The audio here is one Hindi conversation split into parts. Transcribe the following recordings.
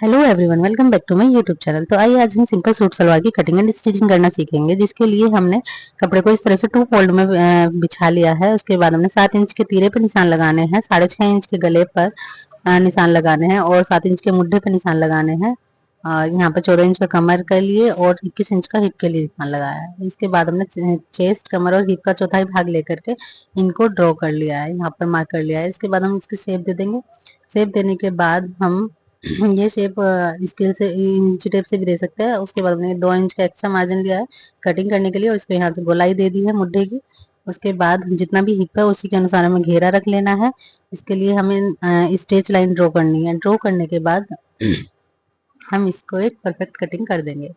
Hello everyone, welcome back to my YouTube channel. तो आइए आज हम सिंपल सूट सलवार की कटिंग एंड स्टिचिंग करना सीखेंगे, जिसके लिए हमने कपड़े को इस तरह से टू फोल्ड में बिछा लिया है। उसके बाद हमने 7 इंच के तीरे पे निशान लगाने हैं, 6.5 इंच के गले पर निशान लगाने हैं और 7 इंच के मुड्ढे पे निशान लगाने हैं। और यहाँ पर 14 इंच का कमर के लिए और 21 इंच का हिप के लिए निशान लगाया है। इसके बाद हमने चेस्ट, कमर और हिप का चौथाई भाग लेकर के इनको ड्रॉ कर लिया है, यहाँ पर मार्क कर लिया है। इसके बाद हम इसकी शेप दे देंगे। शेप देने के बाद हम ये शेप स्केल से इंची टेप से भी दे सकते हैं। उसके बाद हमने 2 इंच का एक्स्ट्रा मार्जिन लिया है कटिंग करने के लिए और इसको यहाँ से गोलाई दे दी है मुड्ढे की। उसके बाद जितना भी हिप है उसी के अनुसार हमें घेरा रख लेना है। इसके लिए हमें स्ट्रेच लाइन ड्रॉ करनी है। ड्रॉ करने के बाद हम इसको एक परफेक्ट कटिंग कर देंगे।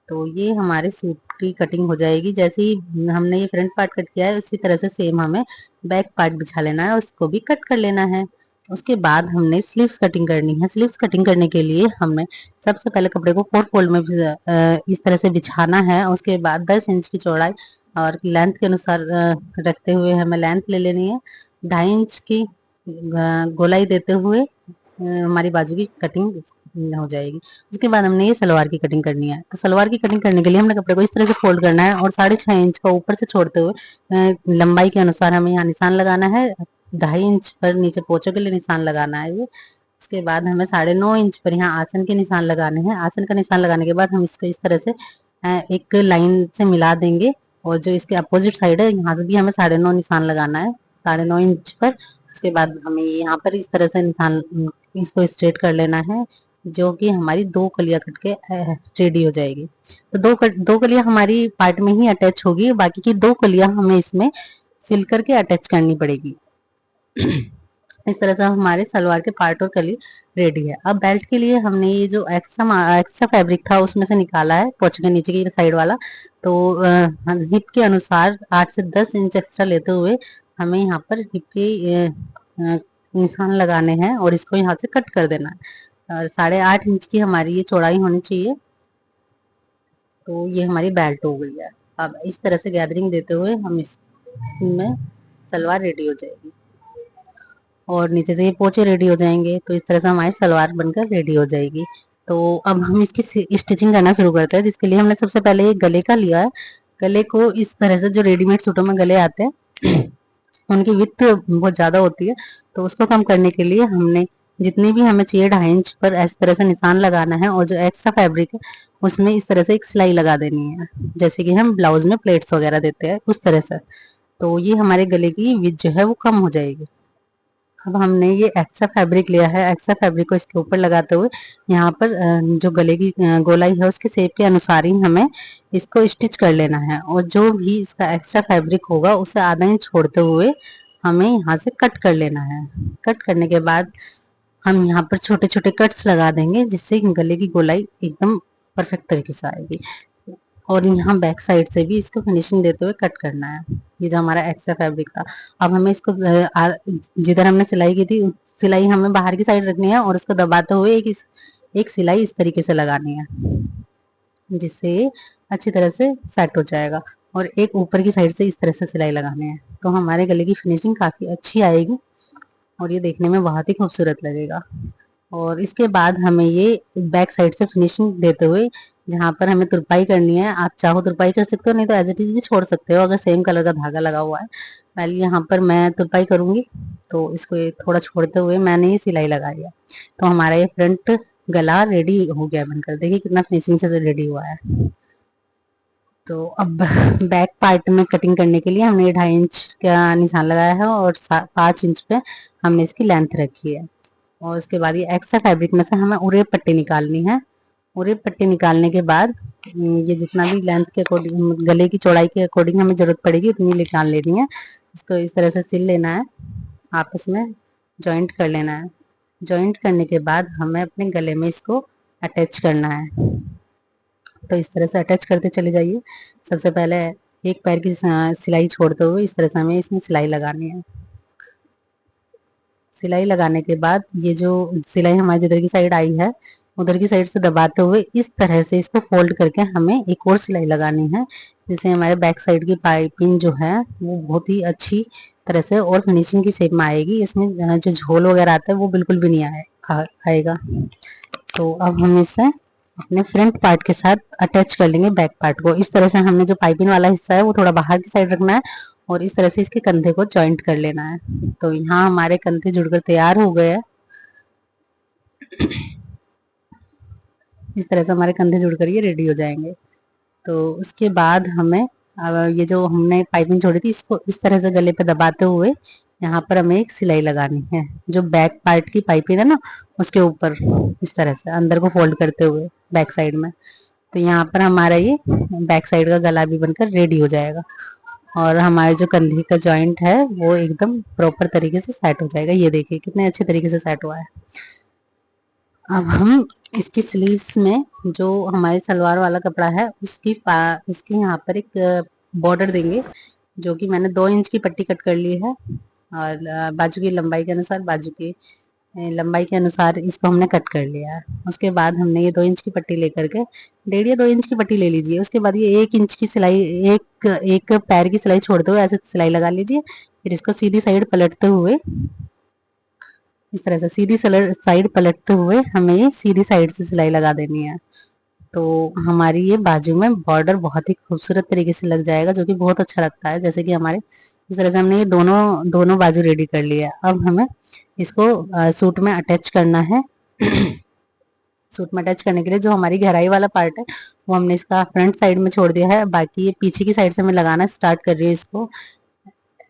तो ये हमारे सूट की कटिंग हो जाएगी। जैसे ही हमने ये फ्रंट पार्ट कट किया है उसी तरह से सेम हमें बैक पार्ट बिछा लेना है, उसको भी कट कर लेना है। उसके बाद हमने स्लीव्स कटिंग करनी है। स्लीव्स कटिंग करने के लिए हमें सबसे पहले कपड़े को 4 फोल्ड में इस तरह से बिछाना है। उसके बाद 10 इंच की चौड़ाई और लेंथ के अनुसार रखते हुए हमें लेंथ ले लेनी है। 2.5 इंच की गोलाई देते हुए हमारी बाजू की कटिंग हो जाएगी। उसके बाद हमने ये सलवार की कटिंग करनी है। तो सलवार की कटिंग करने के लिए हमने कपड़े को इस तरह से फोल्ड करना है और 6.5 इंच का ऊपर से छोड़ते हुए लंबाई के अनुसार हमें यहाँ निशान लगाना है। 2.5 इंच पर नीचे पोंचों के लिए निशान लगाना है ये। उसके बाद हमें 9.5 इंच पर यहाँ आसन के निशान लगाने हैं। आसन का निशान लगाने के बाद हम इसको इस तरह से एक लाइन से मिला देंगे और जो इसके अपोजिट साइड है यहाँ पे भी हमें 9.5 निशान लगाना है, 9.5 इंच पर। उसके बाद हमें यहाँ पर इस तरह से निशान इसको स्ट्रेट कर लेना है, जो कि हमारी 2 कलियां कट के रेडी हो जाएगी। तो दो कलियां हमारी पार्ट में ही अटैच होगी, बाकी की 2 कलियां हमें इसमें सिल करके अटैच करनी पड़ेगी। इस तरह से हमारे सलवार के पार्ट और कली रेडी है। अब बेल्ट के लिए हमने ये जो एक्स्ट्रा फैब्रिक था उसमें से निकाला है पोंचे के नीचे की साइड वाला। तो हिप के अनुसार 8 से 10 इंच एक्स्ट्रा लेते हुए हमें यहाँ पर हिप के निशान लगाने हैं और इसको यहाँ से कट कर देना है। और 8.5 इंच की हमारी ये चौड़ाई होनी चाहिए। तो ये हमारी बेल्ट हो गई है। अब इस तरह से गैदरिंग देते हुए हम इसमें सलवार रेडी हो जाएगी और नीचे से ये पोंचे रेडी हो जाएंगे। तो इस तरह से हमारी सलवार बनकर रेडी हो जाएगी। तो अब हम इसकी स्टिचिंग करना शुरू करते हैं, जिसके लिए हमने सबसे पहले ये गले का लिया है। गले को इस तरह से, जो रेडीमेड सूटों में गले आते हैं उनकी विड्थ बहुत ज्यादा होती है, तो उसको कम करने के लिए हमने जितनी भी हमें चाहिए 2.5 इंच पर इस तरह से निशान लगाना है और जो एक्स्ट्रा फैब्रिक है उसमें इस तरह से एक सिलाई लगा देनी है, जैसे कि हम ब्लाउज में प्लेट्स वगैरह देते हैं उस तरह से। तो ये हमारे गले की विड्थ जो है वो कम हो जाएगी। अब हमने ये एक्स्ट्रा फैब्रिक लिया है, एक्स्ट्रा फैब्रिक को इसके ऊपर लगाते हुए यहाँ पर जो गले की गोलाई है उसके शेप के अनुसार ही हमें इसको स्टिच कर लेना है। और जो भी इसका एक्स्ट्रा फैब्रिक होगा उसे आधा इंच छोड़ते हुए हमें यहाँ से कट कर लेना है। कट करने के बाद हम यहाँ पर छोटे छोटे कट्स लगा देंगे, जिससे गले की गोलाई एकदम परफेक्ट तरीके से आएगी। और यहाँ बैक साइड से भी इसको फिनिशिंग देते हुए कट करना है, ये जो हमारा एक्स्ट्रा फैब्रिक था। अब हमें इसको जिधर हमने सिलाई की थी सिलाई हमें बाहर की साइड रखनी है और उसको दबाते हुए एक सिलाई इस तरीके से लगानी है, जिससे अच्छी तरह से सेट हो जाएगा। और एक ऊपर की साइड से इस तरह से सिलाई लगानी है, तो हमारे गले की फिनिशिंग काफी अच्छी आएगी और ये देखने में बहुत ही खूबसूरत लगेगा। और इसके बाद हमें ये बैक साइड से फिनिशिंग देते हुए जहाँ पर हमें तुरपाई करनी है, आप चाहो तुरपाई कर सकते हो, नहीं तो एज इट इज भी छोड़ सकते हो अगर सेम कलर का धागा लगा हुआ है। पहले यहाँ पर मैं तुरपाई करूंगी, तो इसको ये थोड़ा छोड़ते हुए मैंने ये सिलाई लगाई है। तो हमारा ये फ्रंट गला रेडी हो गया बनकर, देखिए कितना फिनिशिंग से रेडी हुआ है। तो अब बैक पार्ट में कटिंग करने के लिए हमने 2.5 इंच का निशान लगाया है और 5 इंच पे हमने इसकी लेंथ रखी है। और उसके बाद ये एक्स्ट्रा फैब्रिक में से हमें उरे पट्टी निकालनी है। उरे पट्टी निकालने के बाद ये जितना भी लेंथ के अकॉर्डिंग, गले की चौड़ाई के अकॉर्डिंग हमें जरूरत पड़ेगी उतनी निकाल लेनी है। इसको इस तरह से सिल लेना है, आपस में जॉइंट कर लेना है। जॉइंट करने के बाद हमें अपने गले में इसको अटैच करना है। तो इस तरह से अटैच करते चले जाइए। सबसे पहले एक पैर की सिलाई छोड़ते हुए इस तरह से हमें इसमें सिलाई लगानी है। सिलाई लगाने के बाद ये जो सिलाई हमारी जिधर की साइड आई है उधर की साइड से दबाते हुए इस तरह से इसको फोल्ड करके हमें एक और सिलाई लगानी है, जिससे हमारे बैक साइड की पाइपिंग जो है वो बहुत ही अच्छी तरह से और फिनिशिंग की शेप में आएगी। इसमें जो झोल वगैरह आता है वो बिल्कुल भी नहीं आएगा। तो अब हम इसे अपने फ्रंट पार्ट के साथ अटैच कर लेंगे बैक पार्ट को। इस तरह से हमने जो पाइपिंग वाला हिस्सा है वो थोड़ा बाहर की साइड रखना है और इस तरह से इसके कंधे को जॉइंट कर लेना है। तो यहाँ हमारे कंधे जुड़कर तैयार हो गए हैं। इस तरह से हमारे कंधे जुड़कर ये रेडी हो जाएंगे। तो उसके बाद हमें ये जो हमने पाइपिंग छोड़ी थी इसको इस तरह से गले पे दबाते हुए यहाँ पर हमें एक सिलाई लगानी है। जो बैक पार्ट की पाइपिंग है ना उसके ऊपर इस तरह से अंदर को फोल्ड करते हुए बैक साइड में। तो यहाँ पर हमारा ये बैक साइड का गला भी बनकर रेडी हो जाएगा और हमारे जो कंधे का जॉइंट है वो एकदम प्रॉपर तरीके से सेट हो जाएगा। ये देखिए कितने अच्छे तरीके से सेट हुआ है। अब हम इसकी स्लीव्स में जो हमारे सलवार वाला कपड़ा है उसकी यहाँ पर एक बॉर्डर देंगे जो कि मैंने 2 इंच की पट्टी कट कर ली है और बाजू की लंबाई के अनुसार बाजू की लंबाई के अनुसार इसको हमने कट कर लिया है। उसके बाद हमने ये 2 इंच की पट्टी लेकर के 1.5 या 2 इंच की पट्टी ले लीजिए। उसके बाद ये 1 इंच की सिलाई एक पैर की सिलाई छोड़ते हुए ऐसे सिलाई लगा लीजिए। फिर इसको सीधी साइड पलटते हुए इस तरह से सीधी साइड पलटते हुए हमें ये सीधी साइड से सिलाई लगा देनी है। तो हमारी ये बाजू में बॉर्डर बहुत ही खूबसूरत तरीके से लग जाएगा जो कि बहुत अच्छा लगता है। जैसे कि हमारे इस तरह से हमने ये दोनों बाजू रेडी कर लिया है। अब हमें इसको सूट में अटैच करना है। सूट में अटैच करने के लिए जो हमारी गहराई वाला पार्ट है वो हमने इसका फ्रंट साइड में छोड़ दिया है। बाकी ये पीछे की साइड से मैं लगाना स्टार्ट कर रही हूँ इसको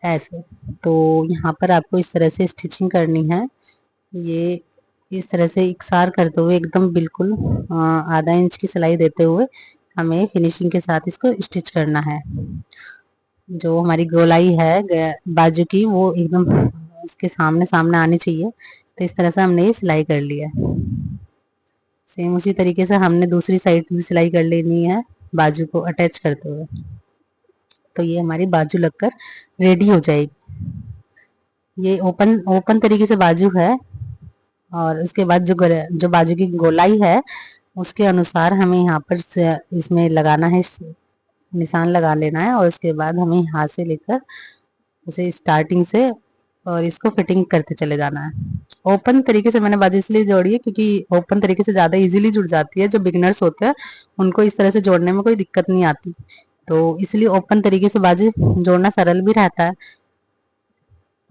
ऐसे। तो यहाँ पर आपको इस तरह से स्टिचिंग करनी है। ये इस तरह से इकसार करते हुए एकदम बिल्कुल आधा इंच की सिलाई देते हुए हमें फिनिशिंग के साथ इसको स्टिच करना है। जो हमारी गोलाई है बाजू की वो एकदम इसके सामने सामने आनी चाहिए। तो इस तरह से हमने ये सिलाई कर लिया है। सेम उसी तरीके से हमने दूसरी साइड भी सिलाई कर लेनी है बाजू को अटैच करते हुए। तो ये हमारी बाजू लगकर रेडी हो जाएगी। ये ओपन ओपन तरीके से बाजू है और उसके बाद जो बाजू की गोलाई है उसके अनुसार हमें यहाँ पर इसमें लगाना है, निशान लगा लेना है और उसके बाद हमें यहाँ से लेकर इसे स्टार्टिंग से और इसको फिटिंग करते चले जाना है। ओपन तरीके से मैंने बाजू इसलिए जोड़ी है क्योंकि ओपन तरीके से ज़्यादा इजीली जुड़ जाती है। जो बिगनर्स होते हैं उनको इस तरह से जोड़ने में कोई दिक्कत नहीं आती। तो इसलिए ओपन तरीके से बाजू जोड़ना सरल भी रहता है।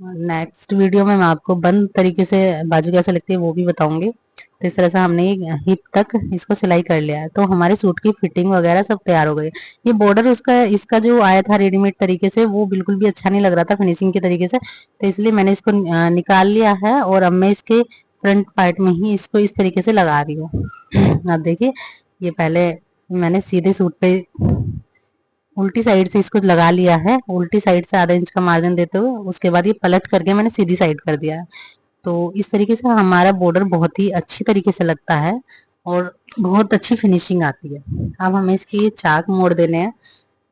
नेक्स्ट वीडियो में मैं आपको बंद तरीके से बाजू कैसे लगती है वो भी बताऊंगी। तो इस तरह से हमने हिप तक इसको सिलाई कर लिया है। तो हमारे सूट की फिटिंग वगैरह सब तैयार हो गई। ये बॉर्डर इसका जो आया था रेडीमेड तरीके से वो बिल्कुल भी अच्छा नहीं लग रहा था फिनिशिंग के तरीके से। तो इसलिए मैंने इसको निकाल लिया है और अब मैं इसके फ्रंट पार्ट में ही इसको इस तरीके से लगा रही हूँ। अब देखिए ये पहले मैंने सीधे सूट पे उल्टी साइड से इसको लगा लिया है, उल्टी साइड से आधा इंच का मार्जिन देते हुए। उसके बाद ये पलट करके मैंने सीधी साइड कर दिया है। तो इस तरीके से हमारा बॉर्डर बहुत ही अच्छी तरीके से लगता है और बहुत अच्छी फिनिशिंग आती है। अब हमें इसके ये चाक मोड़ देने हैं।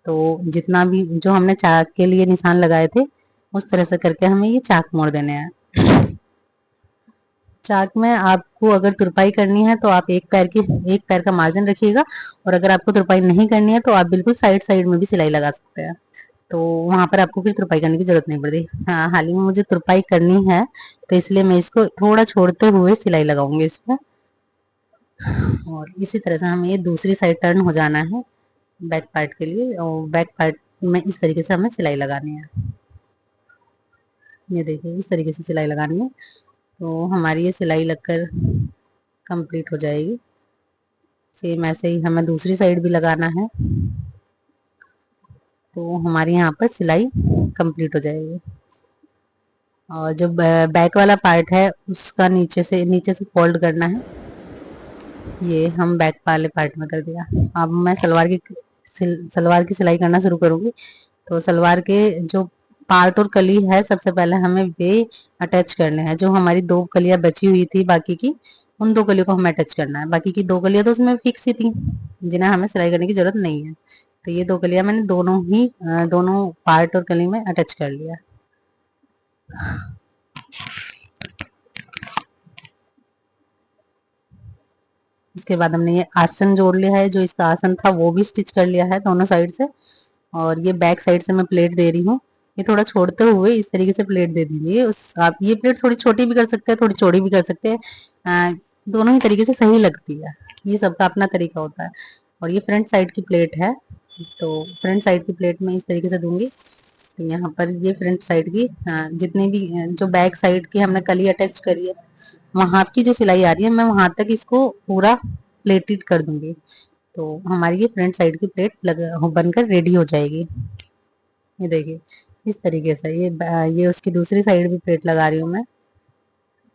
तो जितना भी जो हमने चाक के लिए निशान लगाए थे उस तरह से करके हमें ये चाक मोड़ देने हैं। चाक में आपको अगर तुरपाई करनी है तो आप एक पैर का मार्जिन रखिएगा और अगर आपको तुरपाई नहीं करनी है तो आप बिल्कुल साइड साइड में भी सिलाई लगा सकते हैं। तो वहां पर आपको फिर तुरपाई करने की जरूरत नहीं पड़ती। हाँ, हाल ही में मुझे तुरपाई करनी है तो इसलिए मैं इसको थोड़ा छोड़ते हुए सिलाई लगाऊंगी इसमें। और इसी तरह से हमें ये दूसरी साइड टर्न हो जाना है बैक पार्ट के लिए और बैक पार्ट में इस तरीके से हमें सिलाई लगानी है। ये देखिए इस तरीके से सिलाई लगानी है। तो हमारी ये सिलाई लगकर कंप्लीट हो जाएगी। सेम ऐसे ही हमें दूसरी साइड भी लगाना है। तो हमारी यहाँ पर सिलाई कंप्लीट हो जाएगी। और जो बैक वाला पार्ट है उसका नीचे से फोल्ड करना है। ये हम बैक वाले पार्ट में कर दिया। अब मैं सलवार की सिलाई करना शुरू करूंगी। तो सलवार के जो पार्ट और कली है सबसे पहले हमें वे अटैच करने हैं। जो हमारी 2 कलियां बची हुई थी बाकी की उन 2 कलियों को हमें अटैच करना है। बाकी की 2 कलियां तो उसमें फिक्स ही थी जिन्हें हमें सिलाई करने की जरूरत नहीं है। तो ये 2 कलियां मैंने दोनों पार्ट और कली में अटैच कर लिया। उसके बाद हमने ये आसन जोड़ लिया है। जो इसका आसन था वो भी स्टिच कर लिया है दोनों साइड से। और ये बैक साइड से मैं प्लेट दे रही हूँ। ये थोड़ा छोड़ते हुए इस तरीके से प्लेट दे दीजिए। आप ये प्लेट थोड़ी छोटी भी कर सकते हैं थोड़ी चौड़ी भी कर सकते हैं। दोनों ही तरीके से सही लगती है, ये सबका अपना तरीका होता है। और ये फ्रंट साइड की प्लेट है, तो फ्रंट साइड की प्लेट में इस तरीके से दूंगी। तो यहाँ पर ये फ्रंट साइड की जितने भी जो बैक साइड की हमने कली अटैच करी है, वहां की जो सिलाई आ रही है मैं वहां तक इसको पूरा प्लेटेड कर दूंगी। तो हमारी ये फ्रंट साइड की प्लेट बनकर रेडी हो जाएगी। ये देखिए इस तरीके से ये उसकी दूसरी साइड भी प्लेट लगा रही हूँ मैं।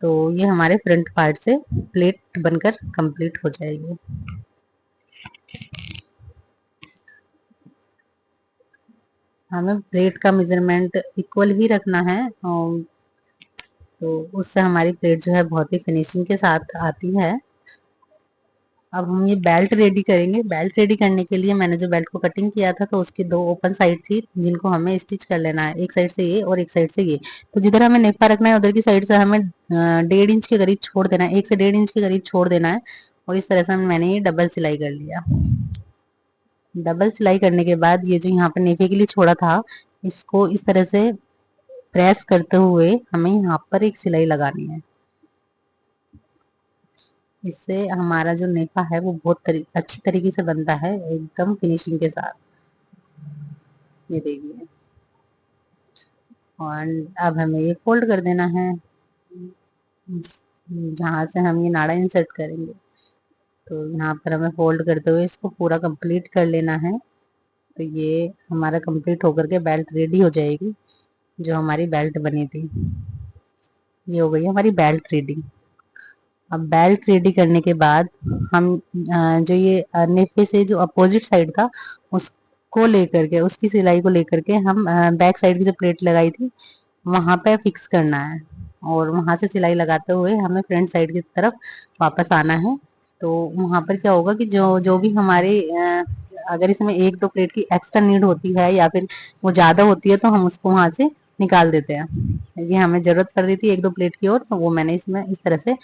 तो ये हमारे फ्रंट पार्ट से प्लेट बनकर कंप्लीट हो जाएगी। हमें प्लेट का मेजरमेंट इक्वल ही रखना है, और तो उससे हमारी प्लेट जो है बहुत ही फिनिशिंग के साथ आती है। अब हम ये बेल्ट रेडी करेंगे। बेल्ट रेडी करने के लिए मैंने जो बेल्ट को कटिंग किया था, तो उसकी दो ओपन साइड थी जिनको हमें स्टिच कर लेना है, एक साइड से ये और एक साइड से ये। तो जिधर हमें नेफा रखना है उधर की साइड से हमें 1.5 इंच के करीब छोड़ देना है, 1 से 1.5 इंच के करीब छोड़ देना है। और इस तरह से मैंने ये डबल सिलाई कर लिया। डबल सिलाई करने के बाद ये जो यहाँ पर नेफे के लिए छोड़ा था, इसको इस तरह से प्रेस करते हुए हमें यहाँ पर एक सिलाई लगानी है। इससे हमारा जो नेफा है वो बहुत अच्छी तरीके से बनता है, एकदम फिनिशिंग के साथ। ये देखिए, और अब हमें ये फोल्ड कर देना है जहाँ से हम ये नाड़ा इंसर्ट करेंगे। तो यहाँ पर हमें फोल्ड करते हुए इसको पूरा कंप्लीट कर लेना है। तो ये हमारा कंप्लीट होकर के बेल्ट रेडी हो जाएगी, जो हमारी बेल्ट बनी थी। ये हो गई हमारी बेल्ट रेडी। अब बेल्ट रेडी करने के बाद हम जो ये नेफे से जो अपोजिट साइड था उसको लेकर के, उसकी सिलाई को लेकर के हम बैक साइड की जो प्लेट लगाई थी वहां पे फिक्स करना है, और वहां से सिलाई लगाते हुए हमें फ्रंट साइड की तरफ वापस आना है। तो वहां पर क्या होगा कि जो जो भी हमारे अगर इसमें एक दो प्लेट की एक्स्ट्रा नीड होती है या फिर वो ज्यादा होती है, तो हम उसको वहां से निकाल देते हैं। ये हमें जरूरत पड़ रही थी एक दो प्लेट की, और तो वो मैंने इसमें इस तरह से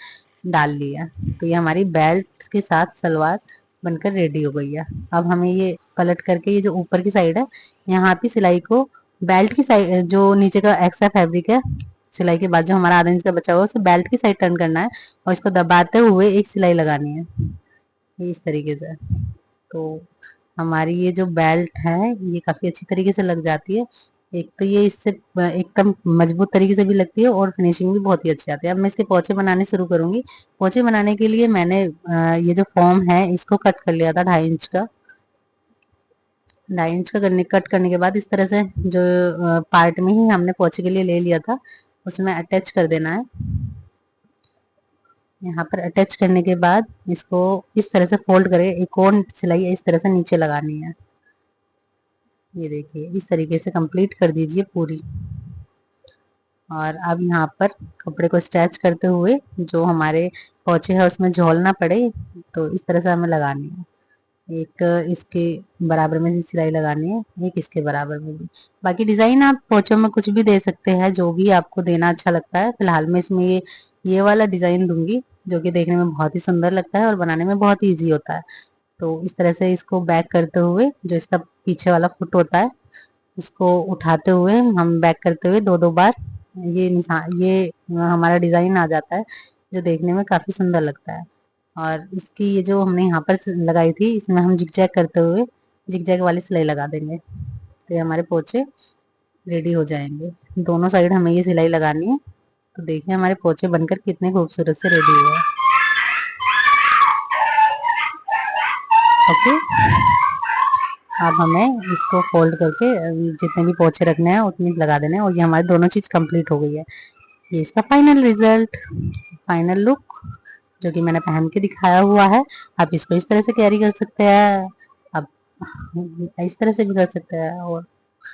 डाल लिया। तो ये हमारी बेल्ट के साथ सलवार बनकर रेडी हो गई है। अब हमें ये पलट करके ये जो ऊपर की साइड है, यहाँ की सिलाई को बेल्ट की साइड, जो नीचे का एक्स्ट्रा फैब्रिक है सिलाई के बाद जो हमारा आधा इंच का बचा हुआ है, उसे बेल्ट की साइड टर्न करना है और इसको दबाते हुए एक सिलाई लगानी है, ये इस तरीके से। तो हमारी ये जो बेल्ट है ये काफी अच्छी तरीके से लग जाती है। एक तो ये इससे एकदम मजबूत तरीके से भी लगती है और फिनिशिंग भी बहुत ही अच्छी आती है। अब मैं इसके पोंचे बनाने शुरू करूंगी। पोंचे बनाने के लिए मैंने ये जो फॉर्म है इसको कट कर लिया था 2.5 इंच का। 2.5 इंच का कट करने के बाद इस तरह से जो पार्ट में ही हमने पोंचे के लिए ले लिया था उसमें अटैच कर देना है। यहाँ पर अटैच करने के बाद इसको इस तरह से फोल्ड करके एक और सिलाई इस तरह से नीचे लगानी है। ये देखिए इस तरीके से कंप्लीट कर दीजिए पूरी। और अब यहाँ पर कपड़े को स्ट्रेच करते हुए जो हमारे पोंचे है उसमें झोल ना पड़े, तो इस तरह से हमें लगानी है। एक इसके बराबर में सिलाई लगानी है, एक इसके बराबर में भी। बाकी डिजाइन आप पोंचों में कुछ भी दे सकते हैं, जो भी आपको देना अच्छा लगता है। फिलहाल मैं इसमें ये वाला डिजाइन दूंगी, जो कि देखने में बहुत ही सुंदर लगता है और बनाने में बहुत ही ईजी होता है। तो इस तरह से इसको बैक करते हुए जो इसका पीछे वाला फुट होता है इसको उठाते हुए हम बैक करते हुए दो दो बार ये निशान, ये हमारा डिजाइन आ जाता है, जो देखने में काफी सुंदर लगता है। और इसकी ये जो हमने यहाँ पर लगाई थी इसमें हम जिगजैग करते हुए जिगजैग वाली सिलाई लगा देंगे, तो ये हमारे पोंचे रेडी हो जाएंगे। दोनों साइड हमें ये सिलाई लगानी है। तो देखिए हमारे पोंचे बनकर कितने खूबसूरत से रेडी हुए हैं। ओके, अब हमें इसको फोल्ड करके जितने भी पोंचे रखने हैं उतने लगा देने हैं, और ये हमारी दोनों चीज कंप्लीट हो गई है। ये इसका फाइनल रिजल्ट, फाइनल लुक जो कि मैंने पहन के दिखाया हुआ है। आप इसको इस तरह से कैरी कर सकते हैं, आप इस तरह से भी कर सकते हैं, और